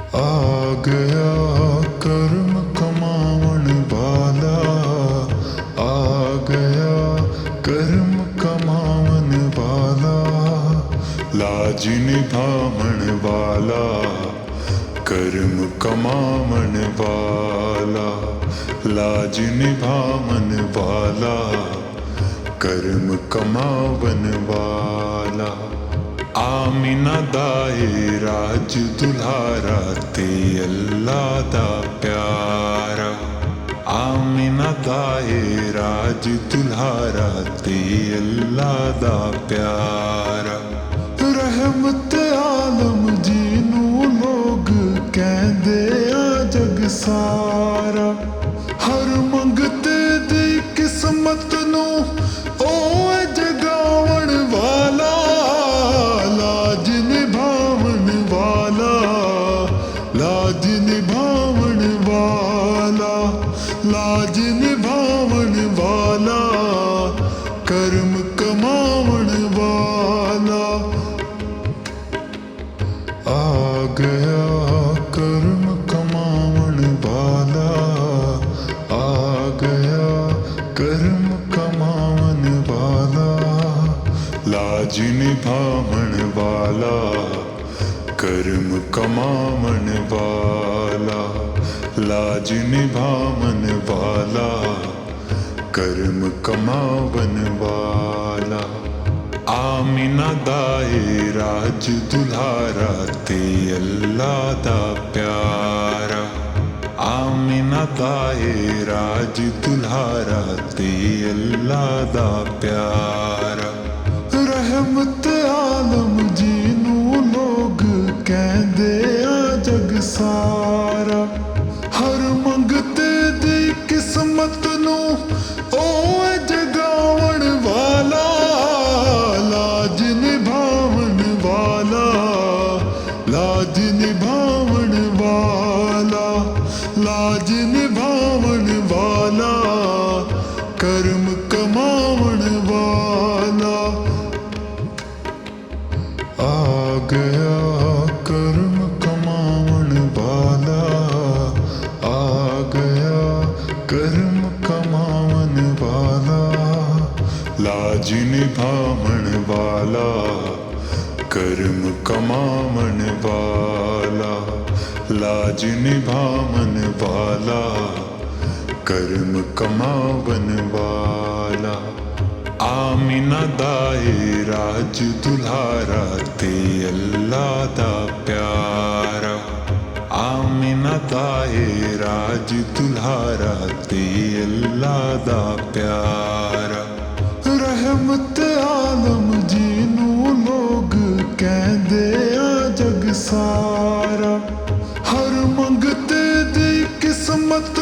आ गया कर्म कमावन वाला, आ गया कर्म कमावन वाला, लाज निभावन वाला, कर्म कमावन वाला, लाज निभावन वाला, कर्म कमावन वाला। आमिना दाए राज दुल्हारा ते अल्लाह दा प्यारा, आमिना दाए राज दुल्हारा ते अल्लाह दा प्यारा। रहमत आलम जी नू लोग कहंदे आ जग सारा, हर मंगते दी किस्मत नू ओ जगावन वाला, लाज निभावन वाला, लाज निभावन वाला, लाज निभावन वाला, कर्म कमावन वाला। आ गया कर्म कमावन वाला, आ गया कर्म कमावन वाला, लाज निभावन वाला, कर्म कमावन वाला, लाज निभावन वाला, कर्म कमावन वाला। आमिना दाए राज दुल्हारा ते अल्लाह दा प्यारा, आमिना दाए राज दुल्हारा ते अल्लाह दा प्यारा। रहमत आलम जी नू लोग कहंदे आ जग सारा, हर मंगते दी किस्मत नू ओ जगावन वाला, लाज निभावन वाला, लाज निभावन वाला, लाज निभावन वाला, कर्म कमावन वाला। आ गया कर्म कमावन वाला, आ गया कर्म कमावन वाला, लाज निभावन वाला, कर्म कमावन वाला, लाज निभावन वाला, कर्म कमावन वाला। आमिना दाए राज दुल्हारा ते अल्लाह दा प्यारा, आमिना दाए राज दुल्हारा ते अल्लाह दा प्यारा। रहमत आलम जी नू लोग कहंदे आ जग सारा, हर मंगते दी किस्मत